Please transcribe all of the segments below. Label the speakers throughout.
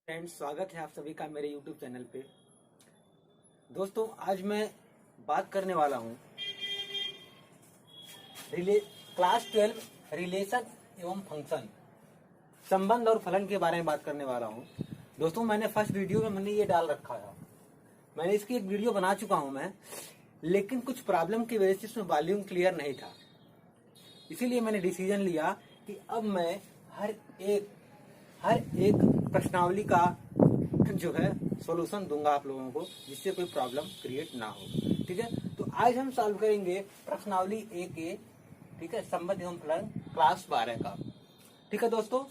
Speaker 1: Friends, स्वागत है आप सभी का मेरे YouTube चैनल पे। दोस्तों, आज मैं बात करने वाला हूँ क्लास 12 रिलेशन एवं फंक्शन, संबंध और फलन के बारे में बात करने वाला हूँ। दोस्तों, मैंने फर्स्ट वीडियो में मैंने ये डाल रखा है, मैंने इसकी एक वीडियो बना चुका हूँ मैं, लेकिन कुछ प्रॉब्लम की वजह से इसमें वॉल्यूम क्लियर नहीं था। इसीलिए मैंने डिसीजन लिया कि अब मैं हर एक प्रश्नावली का जो है सॉल्यूशन दूंगा आप लोगों को, जिससे कोई प्रॉब्लम क्रिएट ना हो। ठीक है, तो आज हम सॉल्व करेंगे प्रश्नावली ए के, ठीक है, संबंध एवं फलन क्लास 12 का। ठीक है दोस्तों,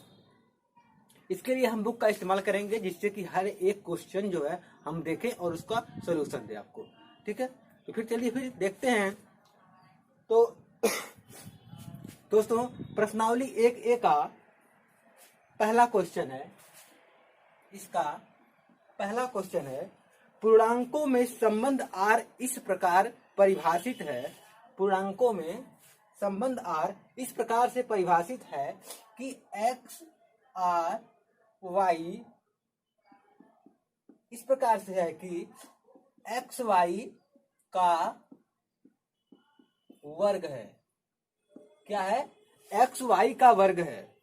Speaker 1: इसके लिए हम बुक का इस्तेमाल करेंगे, जिससे कि हर एक क्वेश्चन जो है हम देखें और उसका सॉल्यूशन दे आपको। ठीक है, तो फिर चलिए फिर देखते हैं। तो दोस्तों, प्रश्नावली 1A का पहला क्वेश्चन है, इसका पहला क्वेश्चन है, पूर्णांकों में संबंध R इस प्रकार परिभाषित है। पूर्णांकों में संबंध R इस प्रकार से परिभाषित है कि x r y इस प्रकार से है कि x y का वर्ग है। क्या है? x y का वर्ग है।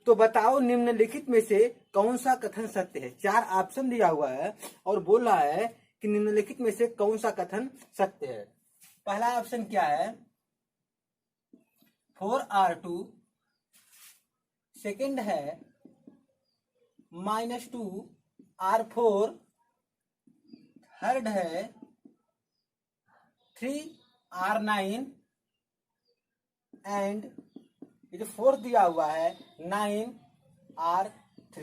Speaker 1: तो बताओ निम्नलिखित में से कौन सा कथन सत्य है। 4 ऑप्शन दिया हुआ है और बोल रहा है कि निम्नलिखित में से कौन सा कथन सत्य है। पहला ऑप्शन क्या है? 4r2। सेकंड है -2r4। थर्ड है 3r9 एंड ये जो फोर्थ दिया हुआ है 9r3।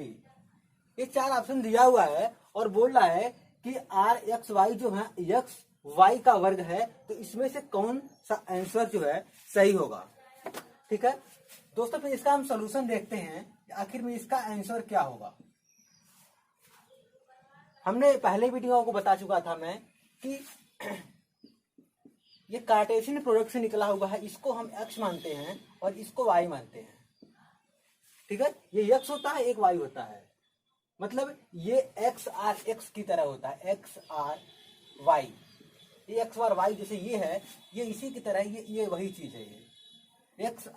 Speaker 1: ये 4 ऑप्शन दिया हुआ है और बोल रहा है कि rxy जो है x y का वर्ग है, तो इसमें से कौन सा आंसर जो है सही होगा। ठीक है दोस्तों, फिर इसका हम सॉल्यूशन देखते हैं कि आखिर में इसका आंसर क्या होगा। हमने पहले वीडियो को बता चुका था मैं कि ये कार्टेशियन प्रोडक्ट से निकला हुआ है, इसको हम x मानते हैं और इसको y मानते हैं। ठीक है, ये x होता है, एक y होता है, मतलब ये x r x की तरह होता है, x r y। ये x r y जैसे ये है, ये इसी की तरह, ये वही चीज है। ये x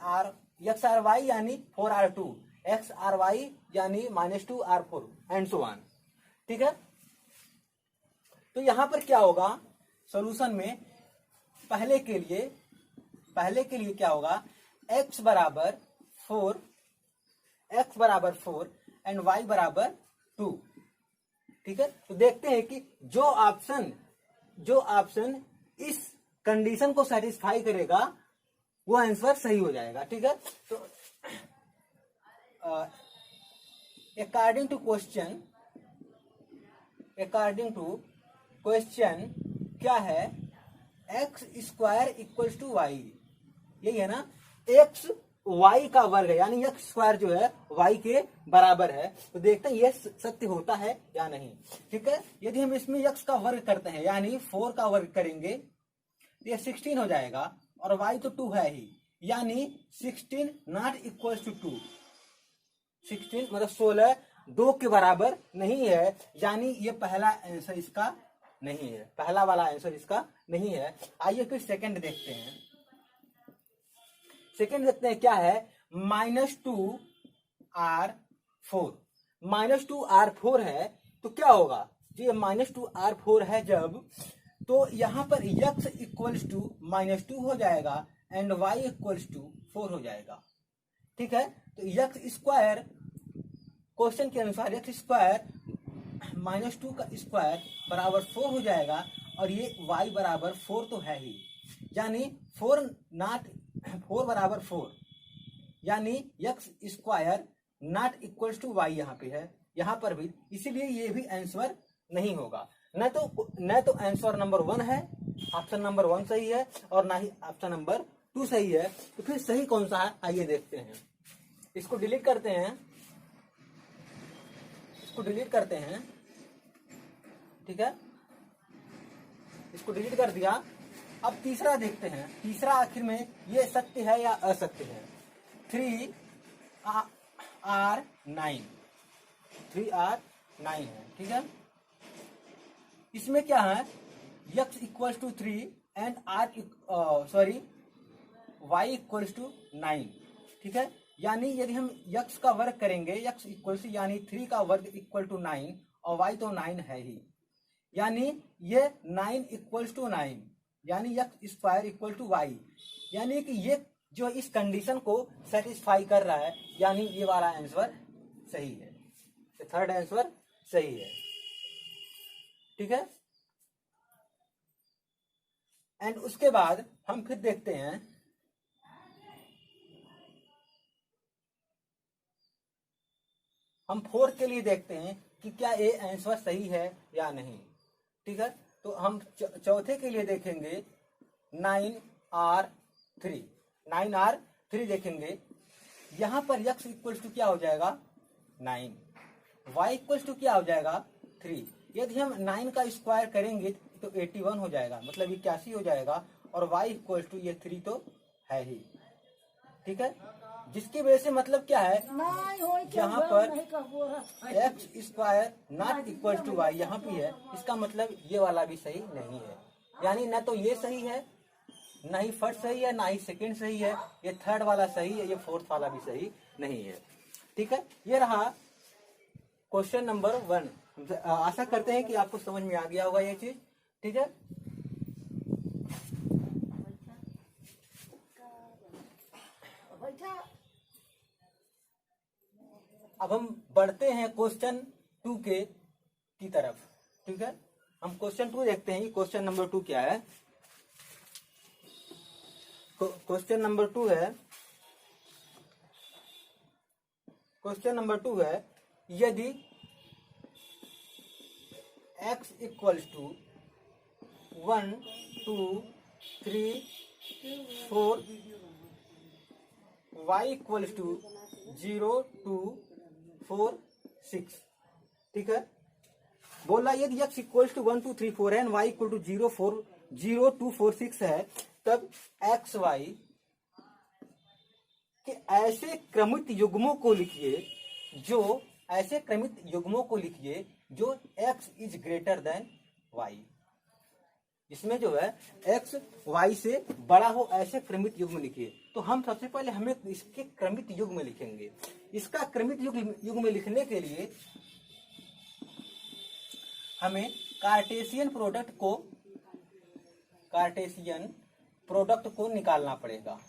Speaker 1: r y यानी 4r2, x r y यानी -2r4 एंड सो ऑन। ठीक है, तो यहां पर क्या होगा सॉल्यूशन में? पहले के लिए क्या होगा? x बराबर 4 एंड y बराबर 2। ठीक है, तो देखते हैं कि जो ऑप्शन इस कंडीशन को सेटिस्फाई करेगा वो आंसर सही हो जाएगा। ठीक है, तो अकॉर्डिंग टू क्वेश्चन क्या है? X square equals to y, यही है ना। एक्स वाई का वर्ग है, यानी एक्स स्क्वायर जो है वाई के बराबर है। तो देखते हैं ये सत्य होता है या नहीं। ठीक है, यदि हम इसमें एक्स का वर्ग करते हैं, यानी 4 का वर्ग करेंगे तो ये 16 हो जाएगा, और वाई तो 2 है ही, यानी 16 नॉट इक्वल्स टू 2। 16 मतलब 16 2 के बराबर नहीं है, यानी ये पहला आंसर इसका नहीं है, पहला वाला आंसर इसका नहीं है। आइए फिर सेकंड देखते हैं। सेकंड देखते हैं क्या है? -2r4। -2r4 है तो क्या होगा? जी -2r4 है जब, तो यहां पर x इक्वल्स टू -2 हो जाएगा एंड y इक्वल्स टू 4 हो जाएगा। ठीक है, तो x स्क्वायर, क्वेश्चन के अनुसार x स्क्वायर -2 का स्क्वायर बराबर 4 हो जाएगा, और ये y बराबर 4 तो है ही, यानी 4 बराबर 4, यानी x square not equals to y यहाँ पे है, यहाँ पर भी, इसीलिए ये भी आंसर नहीं होगा। न तो आंसर नंबर 1 है, ऑप्शन नंबर 1 सही है, और ना ही ऑप्शन नंबर 2 सही है। तो फिर सही कौन सा है? आइए देखते हैं। इसको डिलीट करते हैं, ठीक है, इसको डिलीट कर दिया। अब तीसरा देखते हैं, तीसरा आखिर में ये सत्य है या असत्य है। 3r9 9 है। ठीक है, इसमें क्या है, x equals to 3 and y equals to 9। ठीक है, यानी यदि हम x का वर्ग करेंगे, x इक्वल्स यानी 3 का वर्ग इक्वल टू 9 और y तो 9 है ही, यानी ये 9 इक्वल्स टू 9, यानी x square equal to y, यानी कि ये जो इस कंडीशन को सेटिस्फाई कर रहा है, यानी ये वाला आंसर सही है, थर्ड आंसर सही है। ठीक है, एंड उसके बाद हम फिर देखते हैं हम 4 के लिए देखते हैं कि क्या ये आंसर सही है या नहीं। ठीक है, तो हम चौथे के लिए देखेंगे 9R3 देखेंगे। यहां पर x इक्वल्स टू क्या हो जाएगा 9, y इक्वल्स टू क्या हो जाएगा 3। यदि हम 9 का स्क्वायर करेंगे तो 81 हो जाएगा, मतलब 81 हो जाएगा, और y इक्वल्स टू ये 3 तो है ही। ठीक है, जिसकी वजह से मतलब क्या है, यहाँ पर x square not equal to y यहाँ भी है, इसका मतलब ये वाला भी सही नहीं है, यानी ना तो ये सही है, ना ही फर्स्ट सही है, ना ही सेकंड सही है, ये थर्ड वाला सही है, ये फोर्थ वाला भी सही नहीं है। ठीक है, ये रहा क्वेश्चन नंबर 1। आशा करते हैं कि आपको समझ में आ गया होगा ये चीज। ठीक है, अब हम बढ़ते हैं क्वेश्चन 2 की तरफ। ठीक है, हम क्वेश्चन 2 देखते हैं। क्वेश्चन नंबर 2 क्या है, क्वेश्चन नंबर 2 है, क्वेश्चन नंबर 2 है, यदि x equals to 1 2 3 4, y equals to 0 2 4 6। ठीक है, बोला यदि x equals to 1 2 3 4 and y equal to 0 2 4 6 है, तब x y के ऐसे क्रमित युग्मों को लिखिए जो x is greater than y। इसमें जो है x y से बड़ा हो ऐसे क्रमित युग्म लिखिए। तो हम सबसे पहले हमें इसके क्रमित युग्म लिखेंगे। इसका क्रमित युग्म लिखने के लिए हमें कार्टेशियन प्रोडक्ट को निकालना पड़ेगा।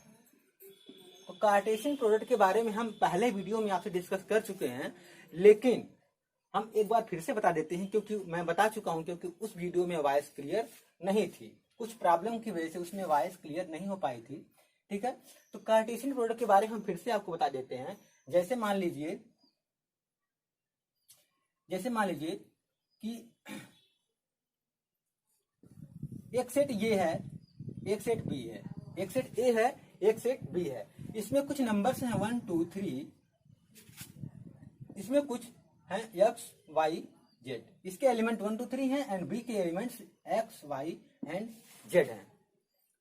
Speaker 1: तो कार्टेशियन प्रोडक्ट के बारे में हम पहले वीडियो में आपसे डिस्कस कर चुके हैं, लेकिन हम एक बार फिर से बता देते हैं, क्योंकि मैं बता चुका हूं, क्योंकि उस वीडियो में वॉइस क्लियर नहीं थी, कुछ प्रॉब्लम की वजह से उसमें वॉइस क्लियर नहीं हो पाई थी। ठीक है, तो कार्टेशियन प्रोडक्ट के बारे में हम फिर से आपको बता देते हैं। जैसे मान लीजिए कि एक सेट ये है, एक सेट बी है, एक सेट ए है, एक सेट बी है। इसमें कुछ नंबर्स हैं 1 2 3, इसमें कुछ है एक्स वाई जेड, इसके एलिमेंट 1 2 3 हैं एंड बी के elements x y and z हैं।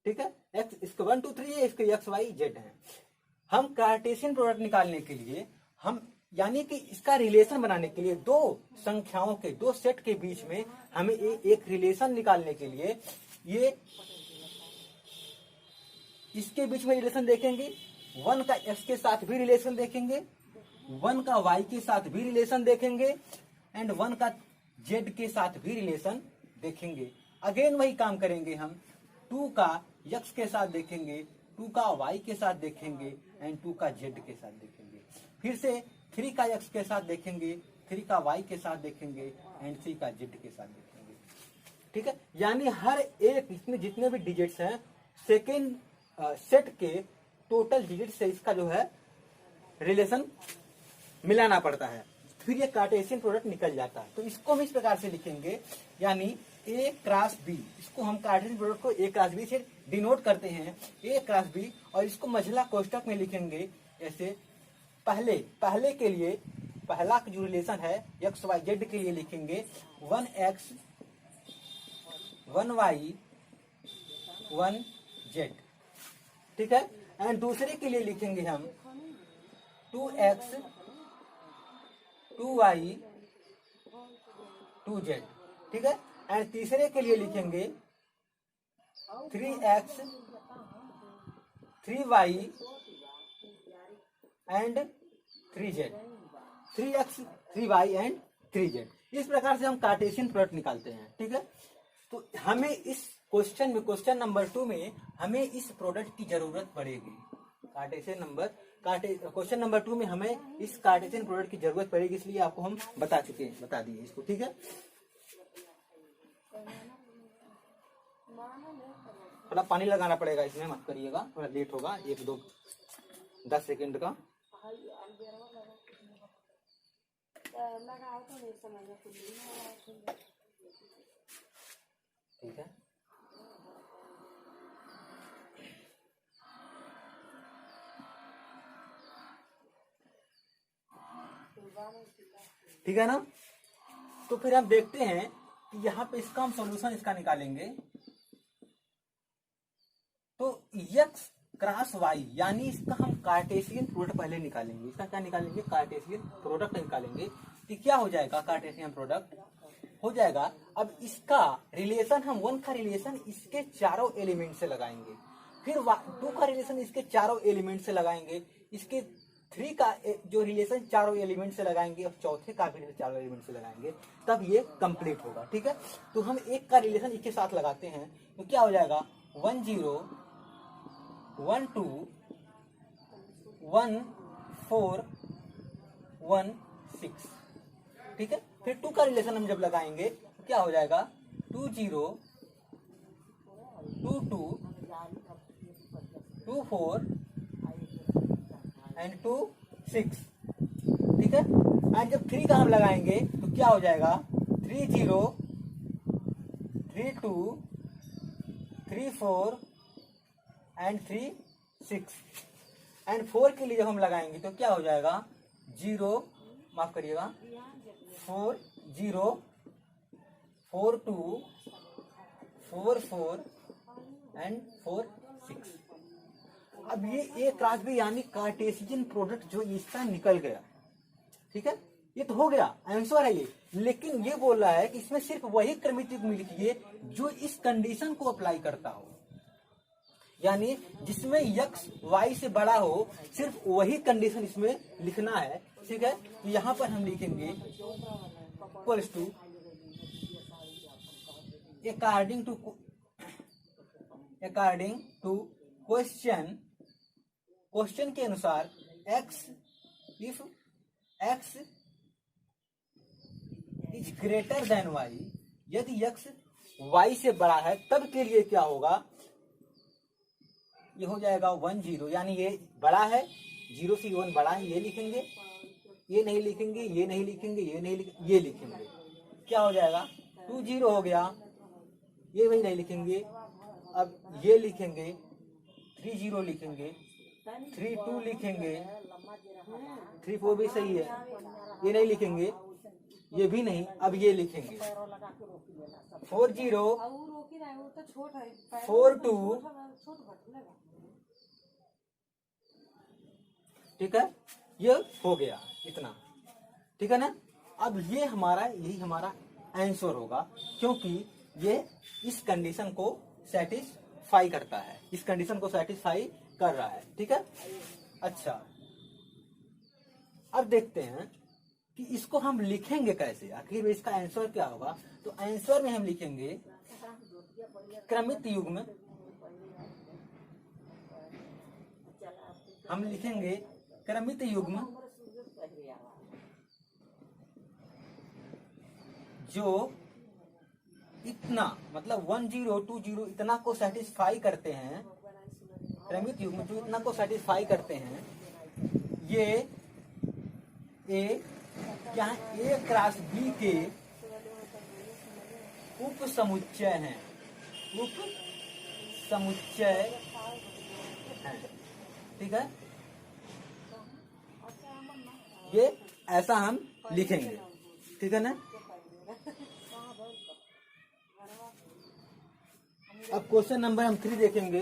Speaker 1: ठीक है, एक्स इसके 1 2 3 है, इसके एक्स वाई जेड हैं। हम कार्टेशियन प्रोडक्ट निकालने के लिए हम यानी कि इसका रिलेशन बनाने के लिए दो संख्याओं के दो सेट के बीच में हमें एक रिलेशन निकालने के लिए ये इसके बीच में रिलेशन देखेंगे, 1 का x के साथ भी रिलेशन देखेंगे, 1 का y के साथ भी रिलेशन देखेंगे एंड 1 का z के साथ भी रिलेशन देखेंगे। अगेन वही काम करेंगे, हम 2 का x के साथ देखेंगे, 2 का y के साथ देखेंगे एंड 2 का z के साथ देखेंगे। फिर से 3 का x के साथ देखेंगे, 3 का y के साथ देखेंगे एंड 3 का z के साथ देखेंगे। ठीक है, यानी हर एक इसमें जितने भी डिजिट्स हैं सेकेंड सेट के टोटल डिजिट से इसका जो है रिलेशन मिलाना पड़ता है, फिर ये कार्टेशियन प्रोडक्ट निकल जाता है। तो इसको हम इस प्रकार से लिखेंगे, यानी ए क्रॉस बी, इसको हम कार्टेशियन प्रोडक्ट को ए क्रॉस बी से डिनोट करते हैं, ए क्रॉस बी, और इसको मझला कोष्टक में लिखेंगे ऐसे। पहले के लिए पहला जो रिलेशन है एक्स वाई जेड के लिए लिखेंगे 1x 1y 1z। ठीक है, एंड दूसरे के लिए लिखेंगे हम 2x 2y 2z, ठीक है। एंड तीसरे के लिए लिखेंगे 3x 3y and 3z, 3x 3y and 3z। इस प्रकार से हम कार्टेशियन प्रोडक्ट निकालते हैं, ठीक है। तो हमें इस क्वेश्चन में, क्वेश्चन नंबर 2 में हमें इस प्रोडक्ट की जरूरत पड़ेगी। क्वेश्चन नंबर 2 में हमें इस कार्टेशियन प्रोडक्ट की जरूरत पड़ेगी, इसलिए आपको हम बता दिए इसको, ठीक है। थोड़ा पानी लगाना पड़ेगा इसमें, मत करिएगा, थोड़ा लेट होगा, 10 सेकेंड का। ठीक है, ठीक है ना। तो फिर हम देखते हैं कि यहाँ पे इसका हम सॉल्यूशन इसका निकालेंगे। तो x क्रॉस y यानी इसका हम कार्टेशियन प्रोडक्ट पहले निकालेंगे। इसका क्या निकालेंगे? कार्टेशियन प्रोडक्ट निकालेंगे। तो क्या हो जाएगा? कार्टेशियन प्रोडक्ट हो जाएगा। अब इसका रिलेशन, हम 1 का रिलेशन इसके चारों एलिमेंट से लगाएंगे, फिर 2 का रिलेशन इसके चारों एलिमेंट से लगाएंगे, इसके 3 का जो रिलेशन चारों एलिमेंट से लगाएंगे, और चौथे का भी चारों एलिमेंट से लगाएंगे, तब ये कंप्लीट होगा, ठीक है। तो हम 1 का रिलेशन इसके साथ लगाते हैं, तो क्या हो जाएगा? 1 0 1 2 1 4 1 6, ठीक है। फिर 2 का रिलेशन हम जब लगाएंगे तो क्या हो जाएगा? 2 0 2 2 2 4 एंड 2 6, ठीक है। एंड जब 3 का हम लगाएंगे तो क्या हो जाएगा? 3 0 3 2 3 4 एंड 3 6। एंड 4 के लिए जब हम लगाएंगे तो क्या हो जाएगा? 0, माफ करिएगा, 4 0 4 2 4 4 एंड 4 6। अब ये ए क्रॉस बी यानी कार्टेशियन प्रोडक्ट जो इसका निकल गया, ठीक है। ये तो हो गया, आंसर है ये। लेकिन ये बोल रहा है कि इसमें सिर्फ वही क्रमिक युग्म लिखिए जो इस कंडीशन को अप्लाई करता हो, यानी जिसमें x y से बड़ा हो, सिर्फ वही कंडीशन इसमें लिखना है, ठीक है। तो यहाँ पर हम लिखेंगे equals to according to question के अनुसार x if x is greater than y, यदि x y से बड़ा है तब के लिए क्या होगा? ये हो जाएगा 1 0, यानी ये बड़ा है, 0 से 1 बड़ा है, ये लिखेंगे, ये नहीं लिखेंगे, ये नहीं लिखेंगे, ये नहीं लिखेंगे, ये लिखेंगे। क्या हो जाएगा? 2 0 हो गया, ये भी नहीं लिखेंगे। अब ये लिखेंगे, 3 0 लिखेंगे, 3 2 लिखेंगे, 3 4 भी सही है, ये नहीं लिखेंगे, ये भी नहीं। अब ये लिखेंगे 4 0 4 2, ठीक है। ये हो गया इतना, ठीक है ना। अब ये यही हमारा आंसर होगा, क्योंकि ये इस कंडीशन को सेटिस्फाई करता है, इस कंडीशन को सेटिस्फाई कर रहा है, ठीक है। अच्छा, अब देखते हैं कि इसको हम लिखेंगे कैसे, आखिर इसका आंसर क्या होगा। तो आंसर में हम लिखेंगे क्रमिक युग्म, हम लिखेंगे क्रमिक युग्म जो इतना, मतलब 1 0 2 0 इतना को सेटिस्फाई करते हैं, क्रमिक युग्म जो इतना को सेटिस्फाई करते हैं, ये क्या है? ए क्रॉस बी के उप समुच्चय हैं, उप समुच्चय हैं, ठीक है। ये ऐसा हम लिखेंगे, ठीक है ना। अब क्वेश्चन नंबर हम 3 देखेंगे।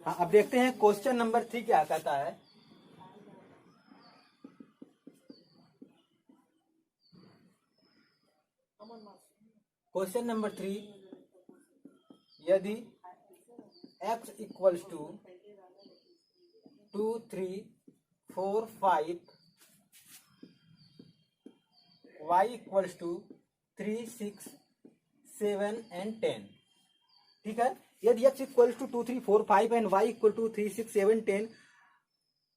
Speaker 1: हाँ, अब देखते हैं क्वेश्चन नंबर 3 क्या कहता है। क्वेश्चन नंबर 3, यदि x equals to 2, 3, 4, 5, y equals to 3, 6, 7 and 10। ठीक है, यदि x equals to 2, 3, 4, 5 and y equal to 3, 6, 7, 10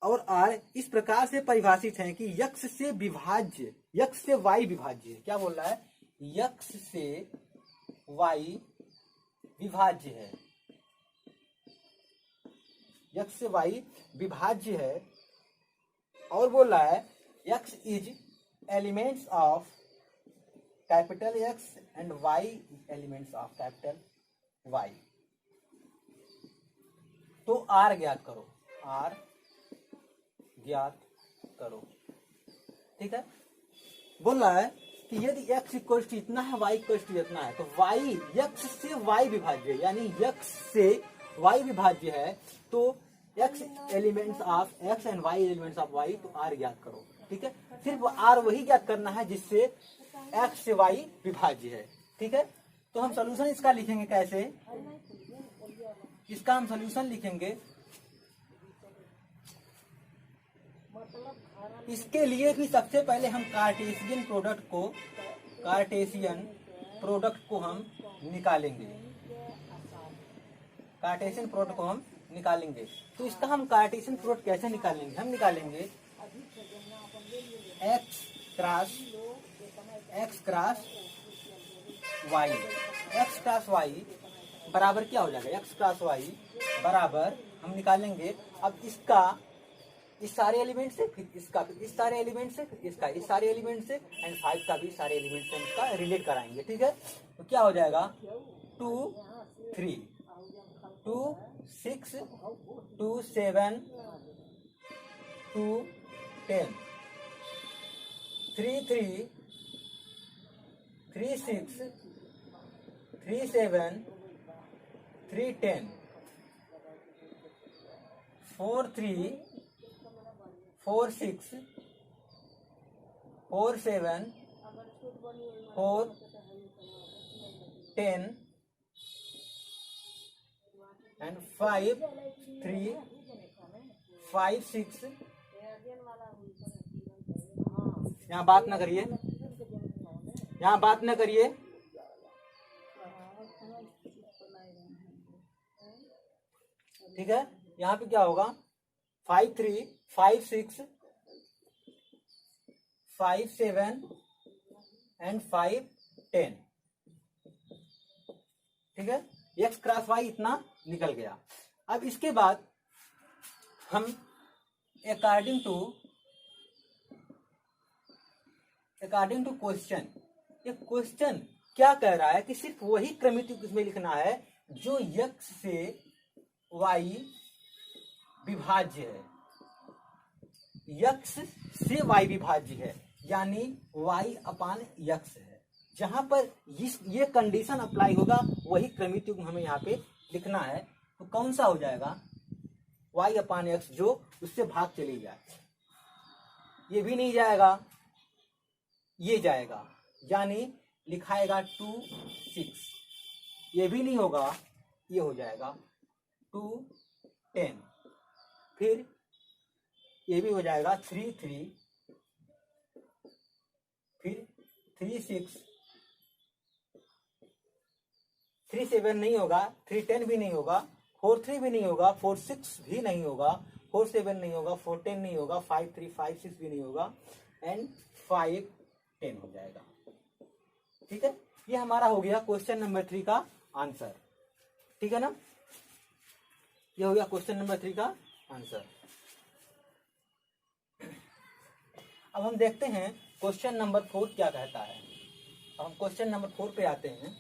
Speaker 1: और r इस प्रकार से परिभाषित हैं कि x से विभाज्य, x से y विभाज्य है। क्या बोल रहा है? x से y विभाज्य है, x से y विभाज्य है। और बोल रहा है x is elements of capital X and y elements of capital Y। तो r ज्ञात करो, r ज्ञात करो। ठीक है, बोल रहा है कि यदि x इक्वल टू इतना है, y इक्वल टू इतना है, तो y x से y विभाज्य है, यानी x से y विभाज्य है, तो x elements of x and y elements of y, तो r ज्ञात करो। ठीक है, सिर्फ r वही ज्ञात करना है जिससे x से y विभाज्य है। ठीक है, तो हम सॉल्यूशन इसका लिखेंगे कैसे? इसका हम सॉल्यूशन लिखेंगे, इसके लिए भी सबसे पहले हम कार्टेशियन प्रोडक्ट को हम निकालेंगे। कार्टेशियन प्रोडक्ट को हम निकालेंगे। तो इसका हम कार्टेशियन प्रोडक्ट कैसे निकालेंगे? हम निकालेंगे x क्रॉस y बराबर क्या हो जाएगा? x क्रॉस y बराबर हम निकालेंगे। अब इसका इस सारे एलिमेंट से, फिर इसका, फिर इस सारे एलिमेंट से, फिर इसका इस सारे एलिमेंट से, एंड 5 का भी सारे एलिमेंट से हम इसका रिलेट कराएंगे। ठीक है, तो क्या हो जाएगा? 2, 3, 2, 6, 2, 7, 2, 10, 3, 3, 3, 6, 3, 7, 3, 10, 4, 3, 4, 6, 4, 7, 4, 10 एंड 5, 3, 5, 6। यहाँ बात ना करिए, यहाँ बात ना करिए। ठीक है, यहाँ पे क्या होगा? 5, 3, 5, 6, 5, 7 एंड 5, 10। ठीक है, x क्रॉस y इतना निकल गया। अब इसके बाद हम अकॉर्डिंग टू क्वेश्चन, ये क्वेश्चन क्या कह रहा है कि सिर्फ वही क्रमित इसमें लिखना है जो x से y विभाज्य है, x से y विभाज्य है, यानी y अपान x है। जहां पर ये कंडीशन अप्लाई होगा वही क्रमित युग्म हमें यहाँ पे लिखना है। तो कौन सा हो जाएगा? y अपान x, जो उससे भाग चली जाए। ये भी नहीं जाएगा, ये जाएगा, यानी लिखाएगा 2, 6। ये भी नहीं होगा, ये हो जाएगा 2, 10। फिर ये भी हो जाएगा 3, 3, फिर 3, 6, 3, 7 नहीं होगा, 3, 10 भी नहीं होगा, 4, 3 भी नहीं होगा, 4, 6 भी नहीं होगा, 4, 7 नहीं होगा, 4, 10 नहीं होगा, 5, 3, 5, 6 भी नहीं होगा, एंड 5, 10 हो जाएगा। ठीक है, ये हमारा हो गया क्वेश्चन नंबर 3 का आंसर। ठीक है ना, ये हो गया क्वेश्चन नंबर 3 का आंसर। अब हम देखते हैं क्वेश्चन नंबर 4 क्या कहता है। अब हम क्वेश्चन नंबर 4 पे आते हैं।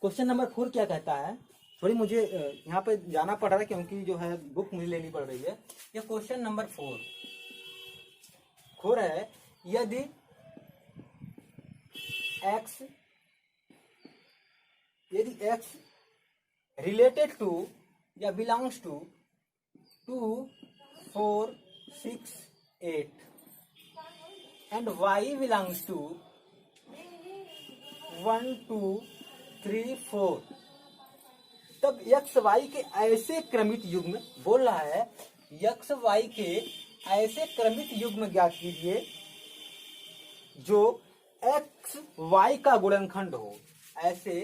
Speaker 1: क्वेश्चन नंबर 4 क्या कहता है, थोड़ी मुझे यहाँ पे जाना पड़ रहा है क्योंकि जो है बुक मुझे लेनी पड़ रही है। ये क्वेश्चन नंबर 4 है, यदि x रिलेटेड टू या belongs to 2, 4, 6, 8 and y belongs to 1, 2, 3, 4, तब x y के ऐसे क्रमित युग्म बोल रहा है, x y के ऐसे क्रमित युग्म ज्ञात कीजिए जो x y का गुणनखंड हो। ऐसे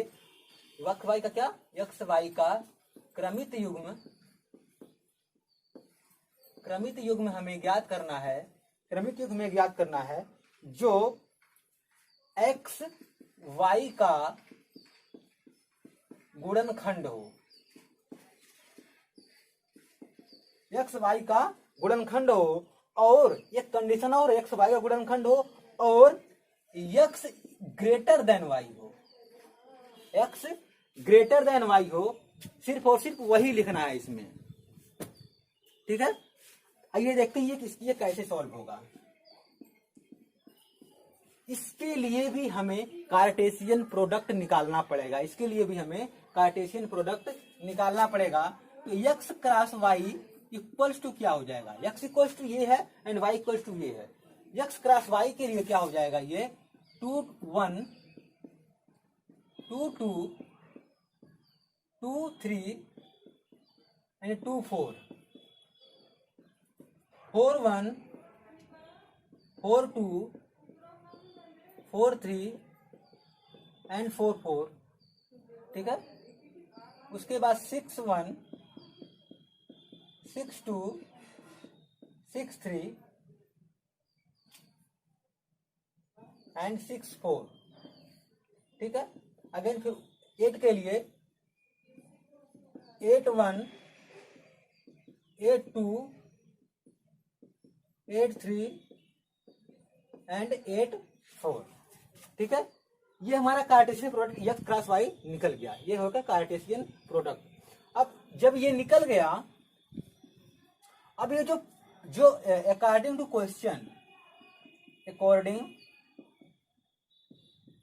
Speaker 1: x y का क्या, x y का क्रमित युग्म हमें ज्ञात करना है, क्रमित युग्म में ज्ञात करना है जो x y का गुणनखंड हो, x y का गुणनखंड हो, और एक कंडीशन और x y का गुणनखंड हो और x ग्रेटर देन y हो, x ग्रेटर देन y हो, सिर्फ और सिर्फ वही लिखना है इसमें। ठीक है, आइए देखते हैं ये कैसे सॉल्व होगा। इसके लिए भी हमें कार्टेशियन प्रोडक्ट निकालना पड़ेगा, इसके लिए भी हमें कार्टेशियन प्रोडक्ट निकालना पड़ेगा। तो x cross y equals to क्या हो जाएगा, x इक्वल्स टू ये है एंड y इक्वल्स टू ये है। x क्रॉस y के लिए क्या हो जाएगा, ये 2, 1, 2, 2, 2, 3 एंड 2, 4, 4, 1, 4, 2, 4, 3 एंड 4, 4। ठीक है, उसके बाद 6, 1, 6, 2, 6, 3 एंड 6, 4। ठीक है, अगेन फिर 8 के लिए 8, 1, 8, 2, 8, 3 एंड 8, 4। ठीक है, ये हमारा Cartesian product x cross y निकल गया, ये होगा कार्टेशियन प्रोडक्ट। अब जब ये निकल गया, अब ये जो according to question, according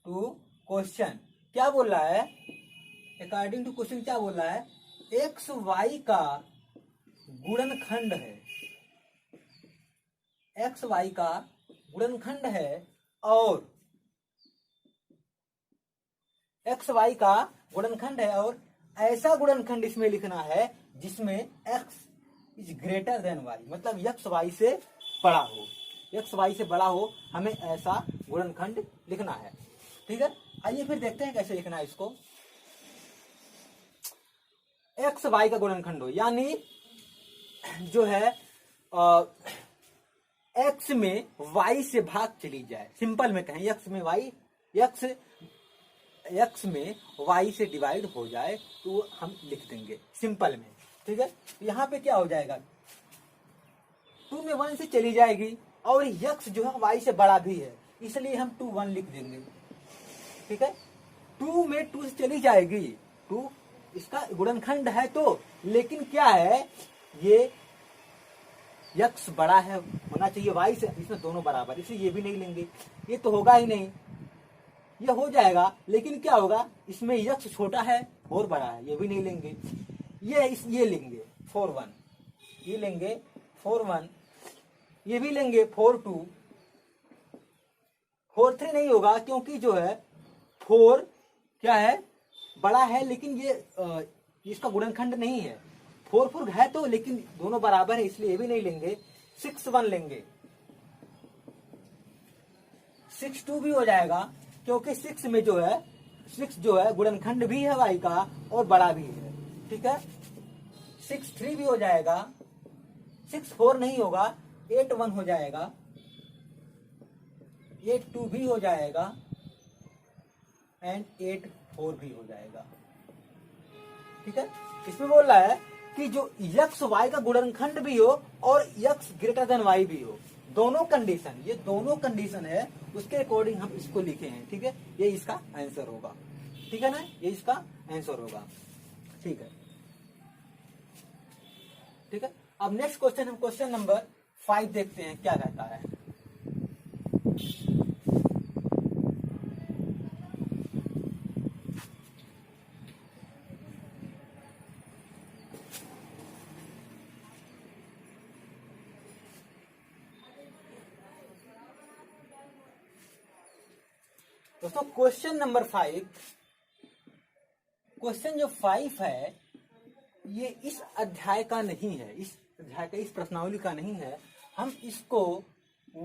Speaker 1: to question क्या बोल रहा है, अकॉर्डिंग टू क्वेश्चन क्या बोल रहा है, एक्स वाई का गुणनखंड है, एक्स वाई का गुणनखंड है और एक्स वाई का गुणनखंड है और ऐसा गुणनखंड इसमें लिखना है जिसमें x is greater than y, मतलब x y से बड़ा हो, x y से बड़ा हो, हमें ऐसा गुणनखंड लिखना है। ठीक है, आइए फिर देखते हैं कैसे लिखना है इसको। x y का गुणनखंड हो यानी जो है x में y से भाग चली जाए, सिंपल में कहें x में y, x में y से डिवाइड हो जाए तो हम लिख देंगे सिंपल में। ठीक है, यहाँ पे क्या हो जाएगा, 2 में 1 से चली जाएगी और x जो है y से बड़ा भी है, इसलिए हम 2, 1 लिख देंगे। ठीक है, 2 में 2 से चली जाएगी, 2 इसका गुणनखंड है तो, लेकिन क्या है ये x बड़ा है होना चाहिए y से, इसमें दोनों बराबर, इसलिए ये भी नहीं लेंगे, ये तो होगा ही नहीं, ये हो जाएगा, लेकिन क्या होगा इसमें x छोटा है और बड़ा है, ये भी नहीं लेंगे, ये लेंगे 4, 1, ये लेंगे 4, 1, ये भी लेंगे 4, 2, 4, 3 नहीं होगा क्योंकि जो है 4 क्या है बड़ा है, लेकिन ये इसका गुणनखंड नहीं है, 4, 4 है तो, लेकिन दोनों बराबर है इसलिए ये भी नहीं लेंगे। 6, 1 लेंगे, 6, 2 भी हो जाएगा क्योंकि 6 में जो है 6 जो है गुणनखंड भी है y का और बड़ा भी है। ठीक है, 6, 3 भी हो जाएगा, 6, 4 नहीं होगा, 8, 1 हो जाएगा, 8, 2 भी हो जाएगा एंड 8, 4 भी हो जाएगा। ठीक है, इसमें बोल रहा है कि जो x y का गुणनखंड भी हो और x ग्रेटर देन y भी हो, दोनों कंडीशन, ये दोनों कंडीशन है, उसके अकॉर्डिंग हम इसको लिखे हैं। ठीक है, ये इसका आंसर होगा। ठीक है ना, ये इसका आंसर होगा। ठीक है, ठीक है। अब नेक्स्ट क्वेश्चन, हम क्वेश्चन नंबर 5 देखते हैं क्या कहता है। दोस्तों क्वेश्चन नंबर 5, क्वेश्चन जो 5 है ये इस अध्याय का नहीं है, इस अध्याय का, इस प्रश्नावली का नहीं है। हम इसको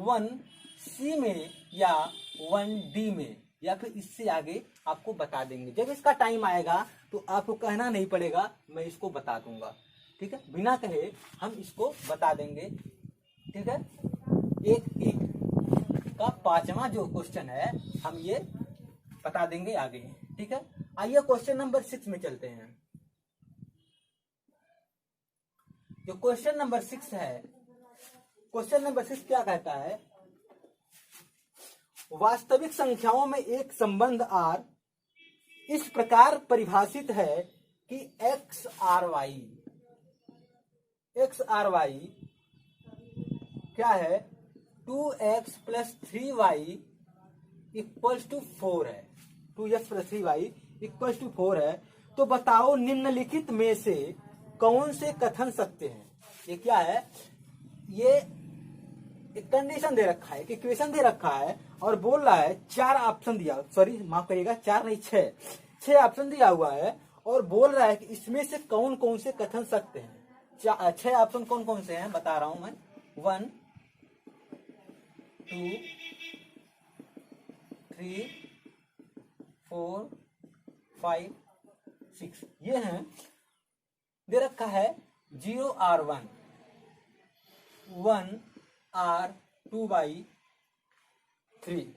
Speaker 1: 1C में या 1D में या फिर इससे आगे आपको बता देंगे। जब इसका टाइम आएगा तो आपको कहना नहीं पड़ेगा, मैं इसको बता दूंगा। ठीक है, बिना कहे हम इसको बता देंगे। ठीक है, एक का 5वां जो क्वेश्चन है हम ये बता देंगे आगे। ठीक है, आइए क्वेश्चन नंबर 6 में चलते हैं। जो क्वेश्चन नंबर 6 है, क्वेश्चन नंबर 6 क्या कहता है, वास्तविक संख्याओं में एक संबंध R इस प्रकार परिभाषित है कि एक्स आर वाई क्या है, 2x + 3y इक्वल्स टू 4 है, 2x + 3y इक्वल्स टू 4 है। तो बताओ निम्नलिखित में से कौन से कथन सत्य हैं। ये क्या है, ये एक कंडीशन दे रखा है, एक इक्वेशन दे रखा है और बोल रहा है 4 ऑप्शन दिया, सॉरी माफ करिएगा 4 नहीं 6 ऑप्शन दिया हुआ है और बोल रहा है कि इसमें से कौन कौन से कथन सत्य हैं। 6 ऑप्शन कौन कौन से हैं बता रहा हूं मैं, 1 2 3 4 5 6 ये हैं। दे रखा है 0R1 1R2/3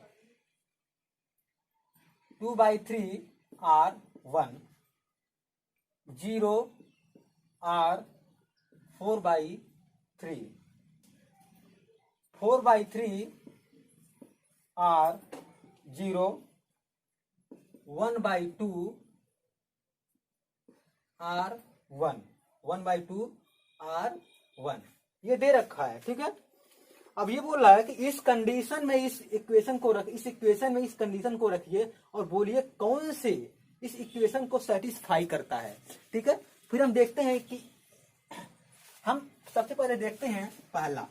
Speaker 1: 2/3R1 0R4/3 4/3R0 1/2R1 1/2R1 ये दे रखा है। ठीक है, अब ये बोल रहा है कि इस कंडीशन में इस इक्वेशन को रख, इस इक्वेशन में इस कंडीशन को रखिए और बोलिए कौन से इस इक्वेशन को सेटिस्फाई करता है। ठीक है, फिर हम देखते हैं कि हम सबसे पहले देखते हैं पहला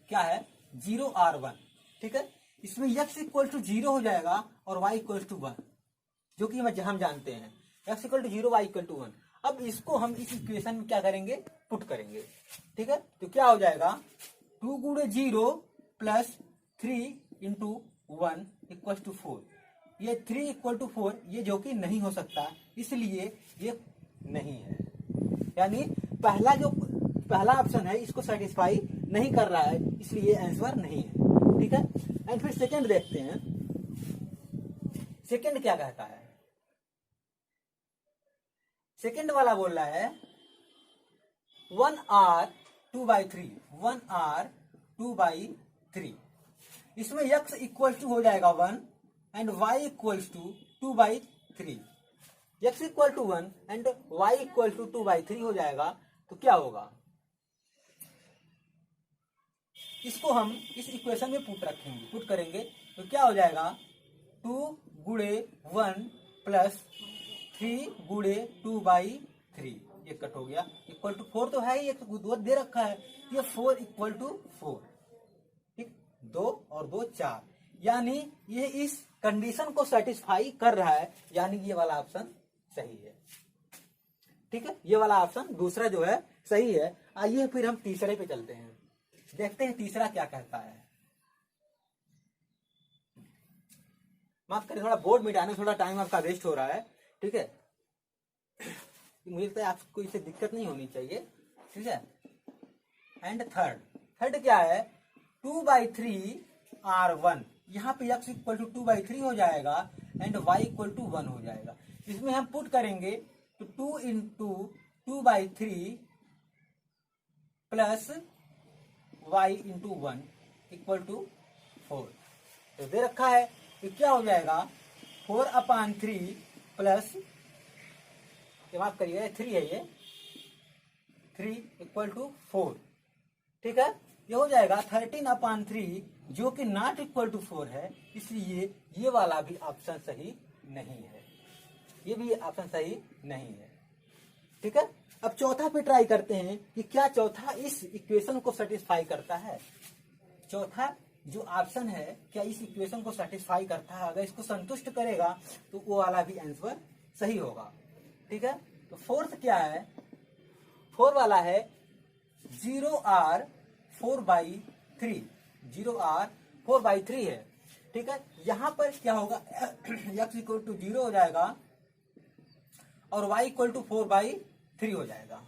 Speaker 1: क्या है, 0R1। ठीक है, इसमें x = 0 हो जाएगा और y = 1, जो कि हम जानते हैं x = 0 y = 1। अब इसको हम इस इक्वेशन में क्या करेंगे, पुट करेंगे। ठीक है, तो क्या हो जाएगा, 2 × 0 + 3 × 1 = 4। ये 3 = 4 ये जो कि नहीं हो सकता, इसलिए ये नहीं है। यानी पहला ऑप्शन है इसको सेटिस्फाई नहीं कर रहा है, इसलिए आंसर नहीं है। ठीक है, एंड फिर सेकंड देखते हैं, सेकंड क्या कहता है। सेकंड वाला बोल रहा है 1R2/3 1R2/3। इसमें x = हो जाएगा 1 and y = 2/3। x = 1 and y = 2/3 हो जाएगा। तो क्या होगा, इसको हम इस इक्वेशन में पुट करेंगे तो क्या हो जाएगा, 2 × 1 + 3 × 2/3 ये कट हो गया, इक्वल टू 4 तो है ही, एक तो दे रखा है, ये 4 = 4। ठीक, 2 और 2 4, यानी ये इस कंडीशन को सेटिस्फाई कर रहा है, यानी ये वाला ऑप्शन सही है। ठीक है, ये वाला ऑप्शन दूसरा जो है सही है। आइए फिर हम तीसरे पे चलते हैं, देखते हैं तीसरा क्या कहता है। माफ करें, थोड़ा बोर्ड मिटाने थोड़ा टाइम आपका वेस्ट हो रहा है। ठीक है, मुझे लगता है आपको इससे दिक्कत नहीं होनी चाहिए। ठीक है, एंड थर्ड क्या है, 2/3R1। यहाँ पे x = 2/3 हो जाएगा एंड y = 1 हो जाएगा। इसमें हम पुट करेंगे तो 2 × 2/3 प्लस y × 1 = 4। तो दे रखा है तो क्या हो जाएगा, 4/3 प्लस, ये माफ करिए 3 है, ये 3 इक्वल टू 4, ठीक है। ये हो जाएगा 13/3 जो कि नॉट इक्वल टू 4 है, इसलिए ये वाला भी ऑप्शन सही नहीं है, ये भी ऑप्शन सही नहीं है, ठीक है। अब चौथा पे ट्राई करते हैं कि क्या चौथा इस इक्वेशन को सेटिस्फाई करता है। चौथा जो ऑप्शन है क्या इस इक्वेशन को सेटिस्फाई करता है, अगर इसको संतुष्ट करेगा तो वो वाला भी आंसर सही होगा, ठीक है। तो फोर्थ क्या है, 4 वाला है 0r 4/3, 0r 4/3 है, ठीक है। यहां पर क्या होगा, x इक्वल टू 0 हो जाएगा और y इक्वल टू 4/3 हो जाएगा।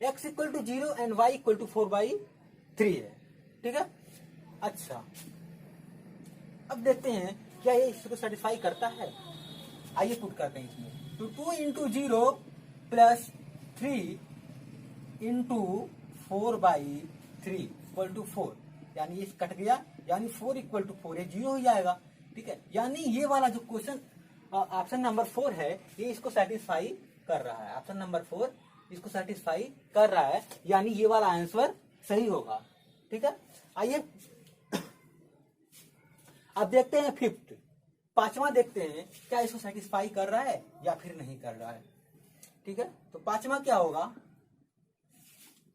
Speaker 1: x equal to 0 and y equal to 4/3 है, ठीक है। अच्छा, अब देखते हैं क्या ये इसको सेटिस्फाई करता है। आइए पुट करते हैं इसमें, तो 2 into 0 plus 3 into 4/3 equal to 4, यानी ये कट गया, यानी 4 इक्वल टू 4 है, 0 हो जाएगा, ठीक है। यानी ये वाला जो क्वेश्चन ऑप्शन नंबर 4 है ये इसको सेटिस्फाई कर रहा है, ऑप्शन नंबर 4 इसको सेटिस्फाई कर रहा है, यानी ये वाला आंसर सही होगा, ठीक है। आइए अब देखते हैं फिफ्थ, पांचवा देखते हैं क्या इसको सेटिस्फाई कर रहा है या फिर नहीं कर रहा है, ठीक है। तो पांचवा क्या होगा,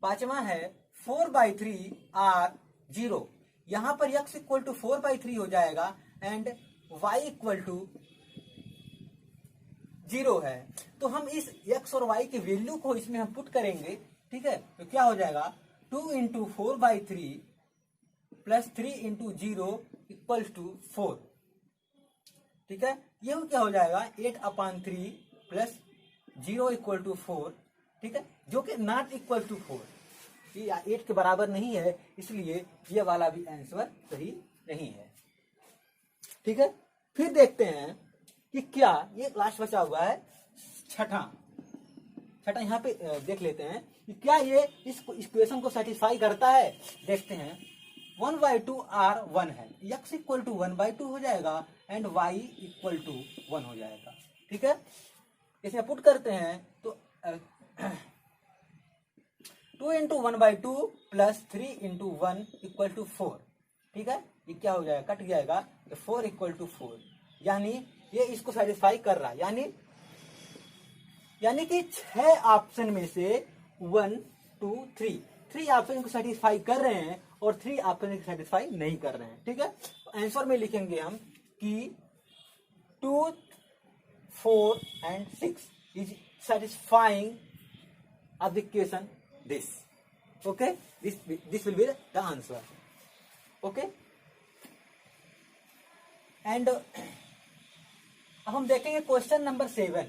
Speaker 1: पांचवा है 4/3 r 0, यहां पर x इक्वल टू 4/3 हो जाएगा एंड y इक्वल टू 0 है। तो हम इस x और y के वैल्यू को इसमें हम पुट करेंगे, ठीक है। तो क्या हो जाएगा, 2 into 4/3 plus 3 into 0 equal to 4, ठीक है। ये क्या हो जाएगा 8/3 प्लस 0 इक्वल टू 4, ठीक है, जो कि नॉट इक्वल टू 4, ये 8 के बराबर नहीं है, इसलिए ये वाला भी आंसर सही नहीं है, ठीक है। फिर देखते हैं कि क्या ये लास्ट बचा हुआ है छठा यहाँ पे देख लेते हैं कि क्या ये इस इक्वेशन को सेटिस्फाई करता है। देखते हैं 1/2 r 1 है, x इक्वल टू 1/2 हो जाएगा एंड y इक्वल टू 1 हो जाएगा, ठीक है। इसमें पुट करते हैं तो 2 into 1/2 plus 3 into 1 equal to 4, ठीक है। ये क्या हो जाएगा, कट जाएगा, 4 इक्वल टू 4, यानी ये इसको सेटिस्फाई कर रहा है, यानी कि 6 ऑप्शन में से 1 2 3 ऑप्शन को सेटिस्फाई कर रहे हैं और 3 ऑप्शन को सेटिस्फाई नहीं कर रहे हैं, ठीक है। तो आंसर में लिखेंगे हम कि 2 4 and 6 is satisfying of the question this, okay, this will be the answer, okay। and अब हम देखेंगे क्वेश्चन नंबर 7।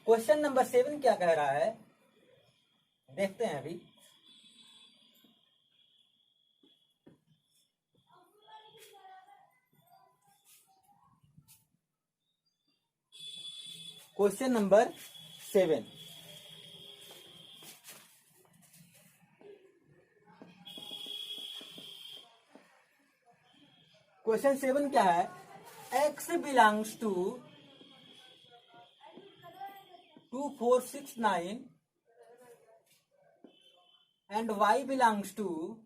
Speaker 1: क्वेश्चन नंबर 7 क्या कह रहा है, देखते हैं अभी। क्वेश्चन नंबर 7, क्वेश्चन 7 क्या है, x belongs to 2 4 6 9 and y belongs to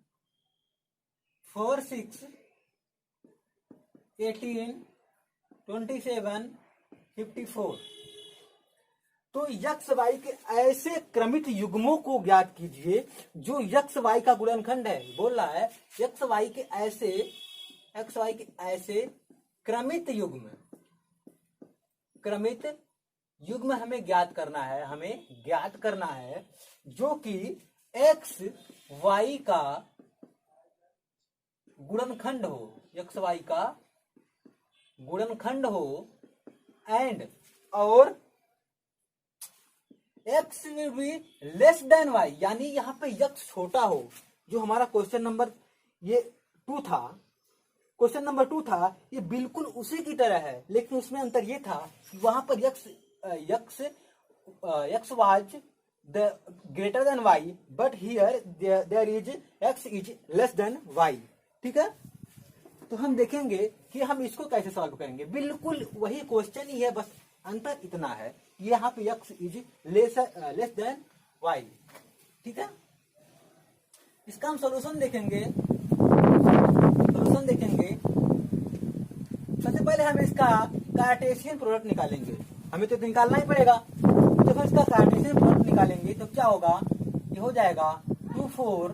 Speaker 1: 4 6 18 27 54। तो यक्स वाई के ऐसे क्रमित युग्मों को ज्ञात कीजिए जो यक्स वाई का गुणनखंड है। बोल रहा है यक्स वाई के ऐसे क्रमित युग्म हमें ज्ञात करना है जो कि एक्स वाई का गुणनखंड हो, एक्स वाई का गुणनखंड हो एंड और x will be less than y, यानी यहाँ पे x छोटा हो। जो हमारा क्वेश्चन नंबर 2 था ये बिल्कुल उसी की तरह है, लेकिन उसमें अंतर ये था कि वहां पर x was greater than y, but here there is x is less than y, ठीक है। तो हम देखेंगे कि हम इसको कैसे सॉल्व करेंगे। बिल्कुल वही क्वेश्चन ही है, बस अंतर इतना है यहाँ पे x is less than y। ठीक है, इसका हम सॉल्यूशन देखेंगे। सबसे पहले हम इसका कार्टेशियन प्रोडक्ट निकालेंगे, हमें तो निकालना ही पड़ेगा। जब हम इसका कार्टेशियन प्रोडक्ट निकालेंगे तो क्या होगा, ये हो जाएगा 2 4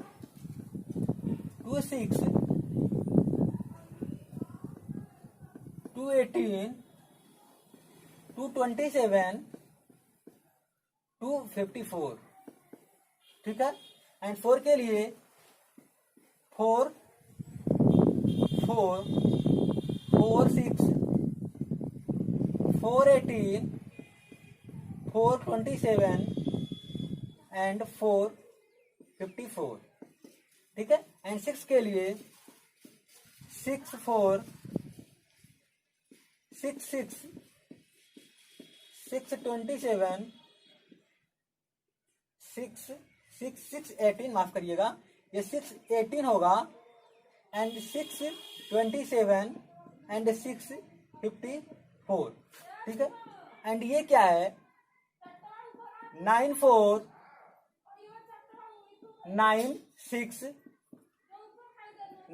Speaker 1: 2 6 2 18 2 27 2 54। ठीक है, एंड 4 के लिए 4 4 4 6 4 18 4 27 एंड 4 54। ठीक है, एंड 6 के लिए 6 4 6 6 6 27 6 6 6 18, माफ करिएगा, ये 6 18 होगा एंड 6 27 एंड 6 54। ठीक है, एंड ये क्या है 9 4 9 6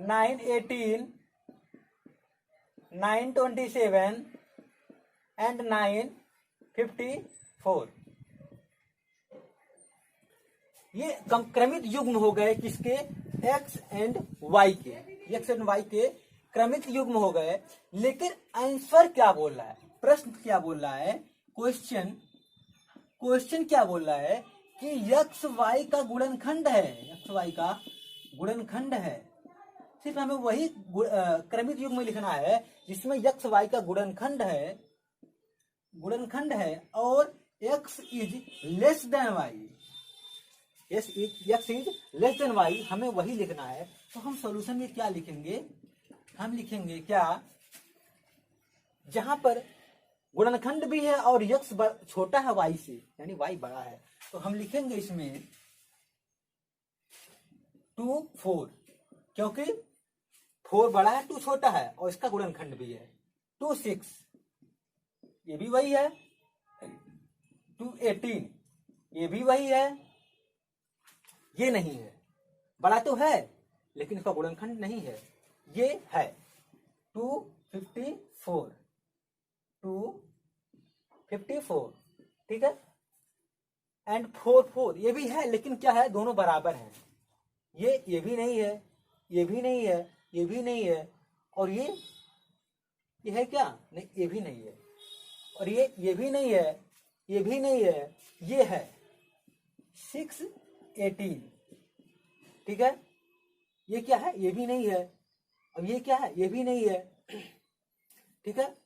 Speaker 1: 9 18 9 27 एंड 9 54। ये क्रमित युग्म हो गए किसके, x एंड y के, x एंड y के क्रमित युग्म हो गए। लेकिन आंसर क्या बोल रहा है, प्रश्न क्या बोल रहा है, क्वेश्चन क्या बोल रहा है कि x y का गुणनखंड है, x y का गुणनखंड है। सिर्फ हमें वही क्रमित युग्म लिखना है जिसमें x y का गुणनखंड है और x is less than y, x is less than y, हमें वही लिखना है। तो हम सॉल्यूशन में क्या लिखेंगे, हम लिखेंगे क्या, जहां पर गुणनखंड भी है और x छोटा है y से, यानी y बड़ा है, तो हम लिखेंगे इसमें 2 4, क्योंकि 4 बड़ा है 2 छोटा है और इसका गुणनखंड भी है। 2 6, ये भी वही है। 2 18, ये भी वही है। ये नहीं है, बड़ा तो है लेकिन इसका गुणनखंड नहीं है, ये है 254 254। ठीक है, एंड 4 4, ये भी है लेकिन क्या है, दोनों बराबर हैं। ये भी नहीं है, ये भी नहीं है, ये भी नहीं है, और ये है क्या, नहीं ये भी नहीं है, और ये भी नहीं है, ये भी नहीं है, ये है 6 18। ठीक है, ये क्या है, ये भी नहीं है, और ये क्या है, ये भी नहीं है। ठीक है,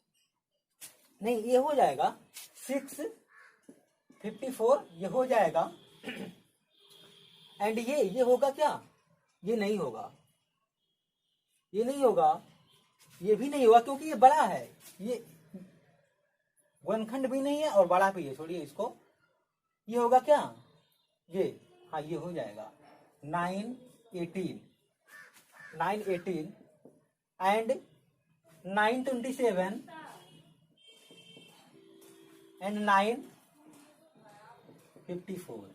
Speaker 1: नहीं ये हो जाएगा 6 54, ये हो जाएगा। एंड ये होगा क्या, ये नहीं होगा, ये नहीं होगा, ये भी नहीं होगा, क्योंकि ये बड़ा है, ये गुणनखंड भी नहीं है और बड़ा भी है, छोड़िए इसको। ये होगा क्या, ये, हाँ ये हो जाएगा 9 18 एंड 9 27 एंड 9 54।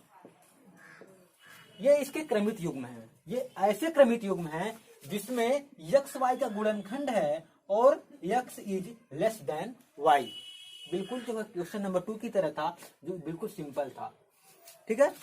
Speaker 1: ये इसके क्रमित युग्म है। ये ऐसे क्रमित युग्म है जिसमें x y का गुणनखंड है और x is less than y। बिल्कुल जो क्वेश्चन नंबर 2 की तरह था, जो बिल्कुल सिंपल था। ठीक है।